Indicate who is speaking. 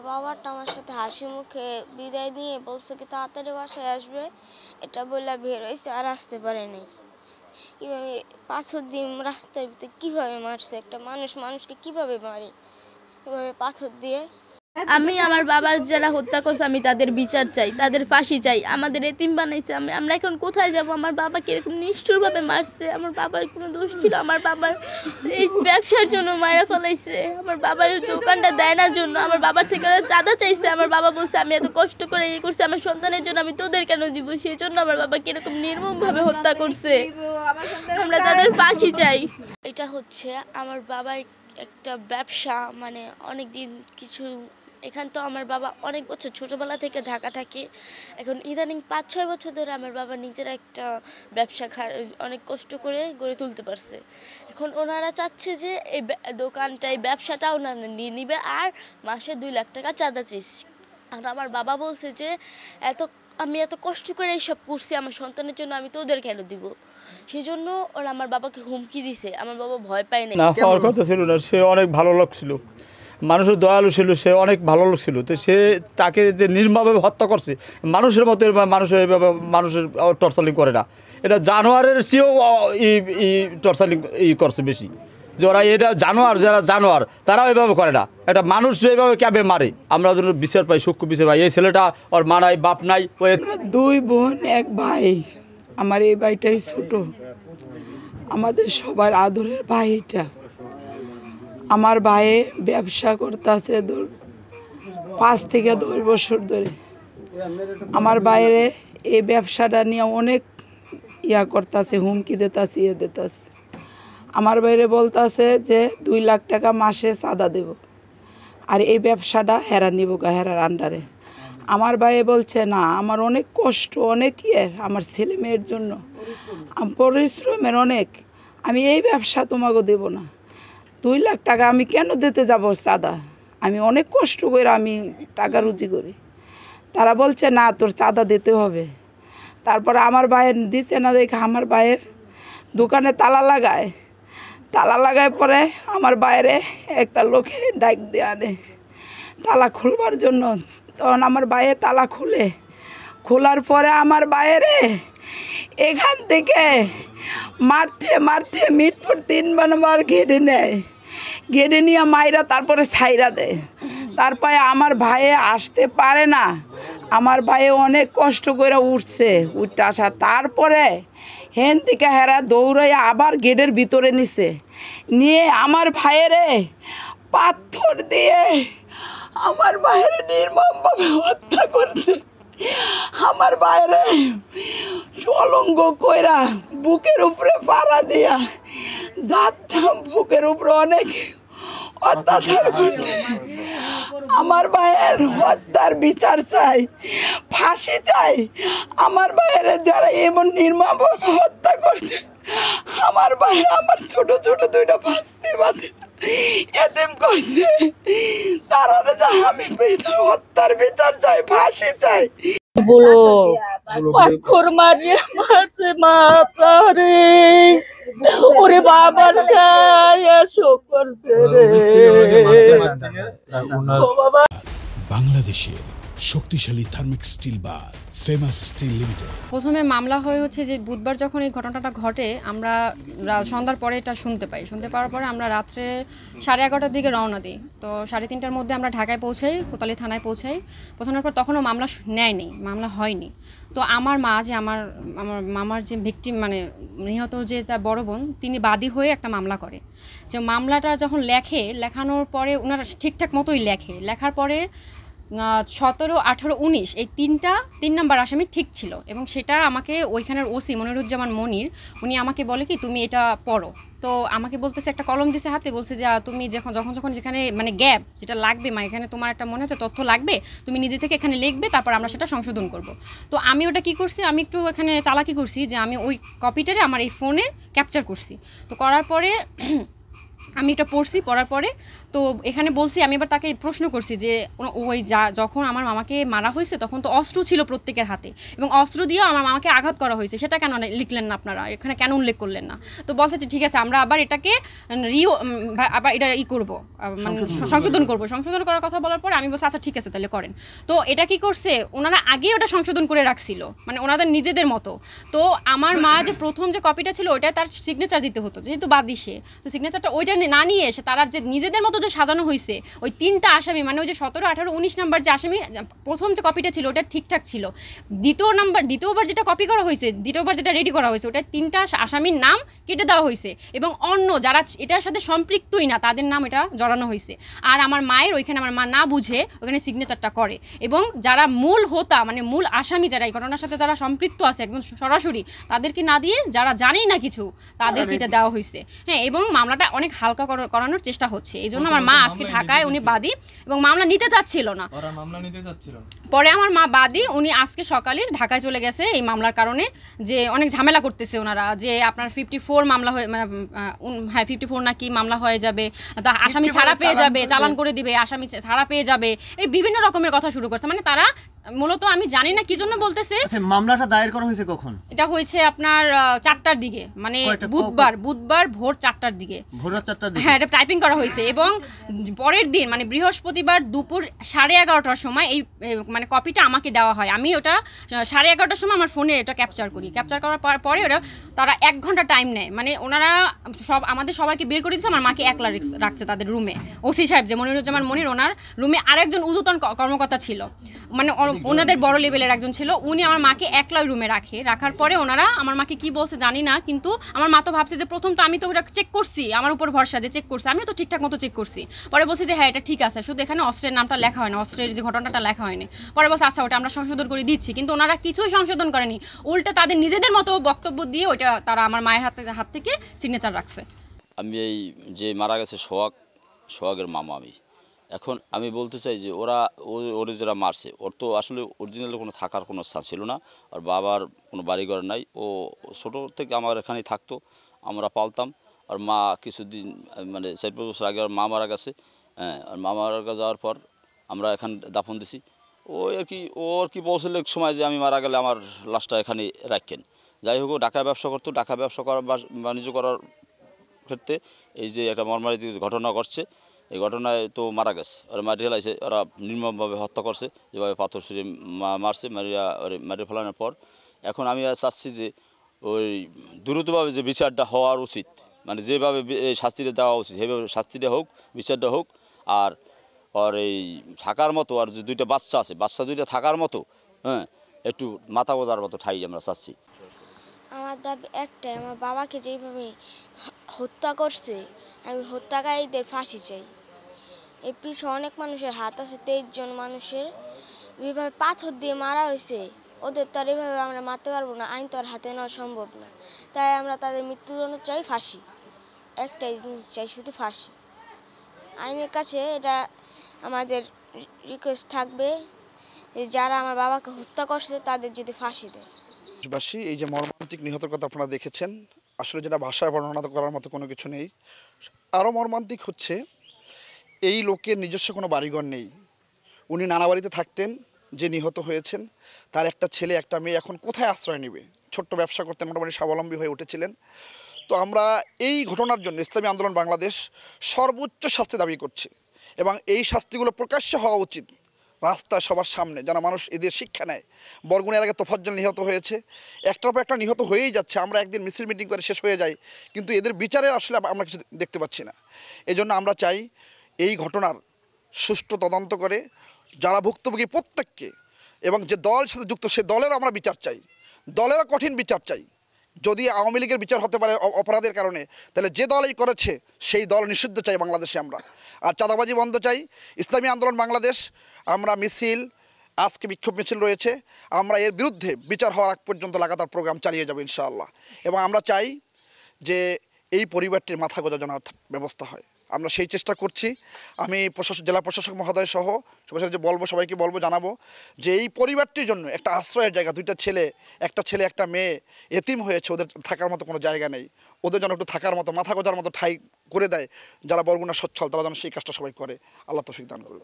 Speaker 1: বাবাটা আমার সাথে হাসি মুখে বিদায় নিয়ে বলছে কি তাড়াতাড়ি বাসায় আসবে, এটা বলে বের হয়েছে আর আসতে পারে নাই। কীভাবে পাথর দিয়ে রাস্তার ভিতরে কীভাবে মারছে, একটা মানুষকে কীভাবে মারে এভাবে পাথর দিয়ে।
Speaker 2: আমি আমার বাবার যারা হত্যা করছে আমি তাদের বিচার চাই, তাদের ফাঁসি চাই। আমাদের এতিম বানাইছে, আমরা এখন কোথায় যাব? আমার বাবাকে এরকম নিষ্ঠুরভাবে মারছে। আমার বাবার কোনো দোষ ছিল? আমার বাবার এই ব্যবসার জন্য মায়েরা ফেলাইছে। আমার বাবার দোকানটা দেয় না জন্য আমার বাবার থেকে চাঁদা চাইছে। আমার বাবা বলছে আমি এত কষ্ট করে ইয়ে করছি আমার সন্তানের জন্য, আমি তোদের কেন দিব? সেই জন্য আমার বাবাকে এরকম নির্মমভাবে হত্যা করছে। আমরা তাদের ফাঁসি চাই। এটা হচ্ছে আমার বাবার একটা ব্যবসা, মানে অনেক দিন কিছু এখান তো আমার বাবা অনেক বছর ছোটোবেলা থেকে ঢাকা থাকে। এখন ইদানিং ৫-৬ বছর ধরে আমার বাবা নিজের একটা ব্যবসা অনেক কষ্ট করে গড়ে তুলতে পারছে। এখন ওনারা চাচ্ছে যে এই দোকানটা, এই ব্যবসাটা ওনারা নিয়ে নিবে আর মাসে ২ লাখ টাকা চাঁদা চেয়েছি। আর আমার বাবা বলছে যে আমি এত কষ্ট করে এইসব করছি আমার সন্তানের জন্য, আমি তো ওদের কেন দিব? সেই জন্য ওরা আমার বাবাকে হুমকি দিছে। আমার বাবা ভয় পায় না।
Speaker 3: হওয়ার কথা ছিল না, সে অনেক ভালো লোক ছিল, মানুষের দয়ালু ছিল, সে অনেক ভালো লোক ছিল। তো সে তাকে যে নির্মমভাবে হত্যা করছে, মানুষের মতো মানুষের এইভাবে মানুষের টর্চারিং করে না, এটা জানোয়ারের চেয়েও টর্চারিং করছে বেশি। যে ওরা এটা জানোয়ার, যারা জানোয়ার তারাও এভাবে করে না, একটা মানুষ যেভাবে ক্যাবে মারে। আমরা যেন বিচার পাই, সূক্ষ্ম বিচার পাই। এই ছেলেটা ওর মা নাই, বাপ নাই, ওই
Speaker 4: 2 বোন 1 ভাই। আমার এই ভাইটাই ছোট, আমাদের সবার আদরের ভাই এটা। আমার ভাই ব্যবসা করতেছে 5 থেকে 10 বছর ধরে। আমার বাইরে এই ব্যবসাটা নিয়ে অনেক করতেছে, হুমকি দিতেছে, দিতেছে। আমার বাইরে বলতেছে যে 2 লাখ টাকা মাসে চাঁদা দেব, আর এই ব্যবসাটা হেরা নিব, হেরার আন্ডারে। আমার ভাই বলছে না, আমার অনেক কষ্ট, অনেক আমার ছেলে মেয়ের জন্য পরিশ্রমের অনেক, আমি এই ব্যবসা তোমাকে দেব না। 2 লাখ টাকা আমি কেন দিতে যাব চাঁদা? আমি অনেক কষ্ট করে আমি টাকা রুজি করি। তারা বলছে না, তোর চাঁদা দিতে হবে। তারপরে আমার ভাইয়ের দিছে না দেখে আমার ভাইয়ের দোকানে তালা লাগায় পরে আমার বাইরে একটা লোকে ডাক দিয়ে আনে তালা খুলবার জন্য। তখন আমার ভাইয়ে তালা খোলার পরে আমার বাইরে এখান থেকে মারতে মিটপুর 3 নম্বর ঘেড়ে নিয়ে মাইরা তারপরে ছাইরা দেয়। তারপরে আমার ভাইয়ে আসতে পারে না, আমার ভাইয়ে অনেক কষ্ট করে উঠছে, উঠতে আসা। তারপরে হেন থেকে হেরা দৌড়াইয়া আবার গেটের ভিতরে নিয়ে আমার ভাইয়েরে পাথর দিয়ে আমার ভাইয়েরে নির্মমভাবে হত্যা করছে। আমার বাইরে অলঙ্গ কইরা বুকের উপরে পাড়া দিয়া যাতাম, বুকের উপরে অনেক অত্যাচার করছে। আমার ভাইয়ের হত্যার বিচার চাই, ফাঁসি চাই। আমার ভাইয়ের যারা এমন নির্মমভাবে হত্যা করছে, আমার ভাই আমার ছোট 2টা ভাস্তি এতেম করছে, তারা আমি হত্যার বিচার চাই, ফাঁসি চাই।
Speaker 2: বলো পাথর মারিয়ে মারছে মাথারে, ওরে বাবার শোক করছে রে।
Speaker 5: বাংলাদেশের শক্তিশালী থার্মিক স্টিল বার ফেমাস স্টিল লিমিটেড।
Speaker 6: প্রথমে মামলা হচ্ছে যে বুধবার যখন এই ঘটনাটা ঘটে, আমরা সন্ধ্যার পরে এটা শুনতে পাওয়ার পরে আমরা রাত্রে 11:30টার দিকে রওনা দিই। তো 3:30টার মধ্যে আমরা ঢাকায় পৌঁছাই, কোতোয়ালি থানায় পৌঁছানোর পর তখনও মামলা নেয়নি, মামলা হয়নি। তো আমার মা যে আমার মামার যে ভিকটিম, মানে নিহত যে তার বড় বোন, তিনি বাদী হয়ে একটা মামলা করে। যে মামলাটা যখন লেখানোর পরে ওনারা ঠিকঠাক মতোই লেখার পরে 17, 18, 19 এই 3 নাম্বার আসামি ঠিক ছিল। এবং সেটা আমাকে ওইখানের ওসি মনিরুজ্জামান মনির, উনি আমাকে বলে কি তুমি এটা পড়ো। তো আমাকে বলতেছে, একটা কলম দিছে হাতে, বলছে যে তুমি যখন যেখানে মানে গ্যাপ যেটা লাগবে, এখানে তোমার একটা মনে হচ্ছে তথ্য লাগবে, তুমি নিজে থেকে এখানে লিখবে, তারপর আমরা সেটা সংশোধন করব। তো আমি ওটা কি করছি, আমি একটু এখানে চালাকি করছি যে আমি ওই কপিটারে আমার এই ফোনে ক্যাপচার করছি। তো করার পরে আমি এটা পড়ার পরে তো এখানে বলছি, আমি এবার তাকে প্রশ্ন করছি যে ওই যখন আমার মামাকে মারা হয়েছে তখন তো অস্ত্র ছিল প্রত্যেকের হাতে, এবং অস্ত্র দিয়েও আমার মামাকে আঘাত করা হয়েছে, সেটা কেন লিখলেন না আপনারা, এখানে কেন উল্লেখ করলেন না? তো বলছে যে ঠিক আছে, আমরা আবার এটাকে আবার এটা করবো, মানে সংশোধন করার কথা বলার পরে আমি বলছি আচ্ছা ঠিক আছে তাহলে করেন। তো এটা কি করছে, ওনারা আগেই ওটা সংশোধন করে রাখছিল, মানে ওনাদের নিজেদের মতো। তো আমার মা যে প্রথম যে কপিটা ছিল ওইটা তার সিগনেচার দিতে হতো, যেহেতু বাদী সে, তো সিগনেচারটা ওইটা না নিয়ে এসে তারা যে নিজেদের মতো যে সাজানো হয়েছে, ওই 3টা আসামি, মানে ওই যে 17, 18, 19 নাম্বার যে আসামি, প্রথম যে কপিটা ছিল ওটা ঠিকঠাক ছিল, দ্বিতীয়বার যেটা কপি করা হয়েছে, দ্বিতীয়বার যেটা রেডি করা হয়েছে, ওটা 3টা আসামির নাম কেটে দেওয়া হয়েছে, এবং অন্য যারা এটার সাথে সম্পৃক্তই না তাদের নাম এটা জড়ানো হয়েছে। আর আমার মায়ের ওইখানে আমার মা না বুঝে ওখানে সিগনেচারটা করে, এবং যারা মূল হোতা, মানে মূল আসামি যারা এই ঘটনার সাথে যারা সম্পৃক্ত আছে একদম সরাসরি, তাদেরকে না দিয়ে যারা জানেই না কিছু তাদেরকে এটা দেওয়া হয়েছে। হ্যাঁ, এবং মামলাটা অনেক হালকা করানোর চেষ্টা হচ্ছে, এই জন্য আমার মা আজকে ঢাকায়, উনি বাদী এবং মামলা নিতে চাচ্ছিল না। পরে আমার মা বাদী, উনি আজকে সকালে ঢাকায় চলে গেছে এই মামলার কারণে, যে অনেক ঝামেলা করতেছে ওনারা, যে আপনার 54 মামলা হয়ে, হ্যাঁ 54 নাকি মামলা হয়ে যাবে, তো আসামি ছাড়া পেয়ে যাবে, চালান করে দিবে, আসামি ছাড়া পেয়ে যাবে, এই বিভিন্ন রকমের কথা শুরু করছে। মানে তারা মূলত, আমি জানি না কি জন্য বলতেছে।
Speaker 7: মামলাটা দায়ের করা হয়েছে কখন?
Speaker 6: এটা হয়েছে আপনার 4টার দিকে, মানে বুধবার ভোর 4টার দিকে, হ্যাঁ এটা টাইপিং করা হয়েছে, এবং পরের দিন মানে বৃহস্পতিবার দুপুর 11:30টার সময় এই মানে কপিটা আমাকে দেওয়া হয়। আমি ওটা 11:30টার সময় আমার ফোনে এটা ক্যাপচার করার পরে ওরা তারা 1 ঘন্টা টাইম নেয়, মানে ওনারা আমাদের সবাইকে বের করে দিচ্ছে, আমার মাকে একলা রাখছে তাদের রুমে। ওসি সাহেব যে মনিরুজ্জামান মনির, ওনার রুমে আরেকজন ঊর্ধ্বতন কর্মকর্তা ছিল, মানে ওনাদের বড় লেভেলের একজন ছিল, উনি আমার মাকে একলাই রুমে রাখার পরে ওনারা আমার মাকে কি বলছে জানি না, কিন্তু আমার মা তো ভাবছে যে প্রথম তো আমি তো ওটা চেক করছি, আমার উপর ভরসা যে চেক করছি, আমিও তো ঠিকঠাক মতো চেক করছি। পরে বলছি যে হ্যাঁ এটা ঠিক আছে, শুধু এখানে অস্ত্রের নামটা লেখা হয়নি, অস্ত্রের যে ঘটনাটা লেখা হয়নি। পরে বলছে আচ্ছা ওটা আমরা সংশোধন করে দিচ্ছি, কিন্তু ওনারা কিছুই সংশোধন করেনি, উল্টে তাদের নিজেদের মতো বক্তব্য দিয়ে ওইটা তারা আমার মায়ের হাত থেকে সিগনেচার রাখছে।
Speaker 8: আমি এই যে মারা গেছে সোহাগের মামা, এখন আমি বলতে চাই যে ওরা যারা মারছে, ওর তো আসলে অরিজিনালি কোনো থাকার কোনো স্থান ছিল না, আর বাবার কোনো বাড়িঘর নাই, ও ছোটো থেকে আমার এখানেই থাকতো, আমরা পালতাম। আর মা কিছুদিন মানে 4-5 বছর আগে আর মা মারা গেছে, হ্যাঁ, আর মা মারা যাওয়ার পর আমরা এখানে দাফন দিছি। ওর কি বলছিল এক সময় যে আমি মারা গেলে আমার লাশটা এখানে রাখেন। যাই হোক, ঢাকা ব্যবসা করতো, ঢাকা ব্যবসা করার বাণিজ্য করার ক্ষেত্রে এই যে একটা মর্মান্তিক ঘটনা ঘটছে, এই ঘটনায় তো মারা গেছে, ওরা মারি ফেলাইছে, ওরা নির্মমভাবে হত্যা করছে, যেভাবে পাথর ছুঁড়ে মারছে, মারি ফেলানোর পর এখন আমি চাচ্ছি যে ওই দ্রুতভাবে যে বিচারটা হওয়ার উচিত, মানে যেভাবে শাস্তিটা দেওয়া উচিত সেভাবে শাস্তিটা হোক, বিচারটা হোক। আর এই থাকার মতো, আর যে 2টা বাচ্চা আছে, বাচ্চা 2টা থাকার মতো, হ্যাঁ, একটু মাথা গোজার মতো ঠাই আমরা চাচ্ছি।
Speaker 1: আমার দাবি একটাই, আমার বাবাকে যেভাবে হত্যা করছে, আমি হত্যাকারীদের ফাঁসি চাই। এর পিছনে অনেক মানুষের হাত আছে, 23 জন মানুষের যেভাবে পাথর দিয়ে মারা হয়েছে, ওদের তো আর এভাবে আমরা মারতে পারবো না, আইন তো আর হাতে নেওয়া সম্ভব না। তাই আমরা তাদের মৃত্যুদণ্ড চাই, ফাঁসি, একটাই জিনিস চাই, শুধু ফাঁসি। আইনের কাছে এটা আমাদের রিকোয়েস্ট থাকবে যে যারা আমার বাবাকে হত্যা করছে তাদের যদি ফাঁসি দেয়।
Speaker 9: দেশবাসী, এই যে মর্মান্তিক নিহতের কথা আপনারা দেখেছেন, আসলে যেটা ভাষায় বর্ণনা করার মতো কোনো কিছু নেই। আরও মর্মান্তিক হচ্ছে এই লোকের নিজস্ব কোনো বাড়িঘর নেই, উনি নানা বাড়িতে থাকতেন। যে নিহত হয়েছেন তার একটা ছেলে একটা মেয়ে, এখন কোথায় আশ্রয় নেবে? ছোট্ট ব্যবসা করতেন, মোটামুটি স্বাবলম্বী হয়ে উঠেছিলেন। তো আমরা এই ঘটনার জন্য ইসলামী আন্দোলন বাংলাদেশ সর্বোচ্চ শাস্তি দাবি করছে, এবং এই শাস্তিগুলো প্রকাশ্য হওয়া উচিত, রাস্তায় সবার সামনে, যেন মানুষ এদের শিক্ষা নেয়। বরগুনার আগে তোফাজ্জল নিহত হয়েছে, একটার পর একটা নিহত হয়েই যাচ্ছে। আমরা একদিন মিছিল মিটিং করে শেষ হয়ে যাই, কিন্তু এদের বিচারের আসলে আমরা কিছু দেখতে পাচ্ছি না। এই জন্য আমরা চাই এই ঘটনার সুষ্ঠু তদন্ত করে যারা ভুক্তভোগী প্রত্যেককে, এবং যে দলের সাথে যুক্ত সে দলের আমরা বিচার চাই, দলেরও কঠিন বিচার চাই। যদি আওয়ামী লীগের বিচার হতে পারে অপরাধের কারণে, তাহলে যে দলই করেছে সেই দল নিষিদ্ধ চাই বাংলাদেশে আমরা। আর চাঁদাবাজি বন্ধ চাই। ইসলামী আন্দোলন বাংলাদেশ আমরা মিছিল, আজকে বিক্ষোভ মিছিল রয়েছে, আমরা এর বিরুদ্ধে বিচার হওয়ার আগ পর্যন্ত লাগাতার প্রোগ্রাম চালিয়ে যাব ইনশাআল্লাহ। এবং আমরা চাই যে এই পরিবারটির মাথা গোঁজা যেন ব্যবস্থা হয়। আমরা সেই চেষ্টা করছি। আমি জেলা প্রশাসক মহোদয় সহ সবার সাথে সবাইকে বলবো জানাবো যে এই পরিবারটির জন্য একটা আশ্রয়ের জায়গা, দুইটা ছেলে একটা মেয়ে এতিম হয়েছে, ওদের থাকার মতো কোনো জায়গা নেই, ওদের জন্য একটু থাকার মতো মাথা গোজার মতো ঠাঁই করে দেয় যারা বরগুনা সচ্ছল, তারা যেন সেই কাজটা সবাই করে। আল্লাহ তৌফিক দান করুন।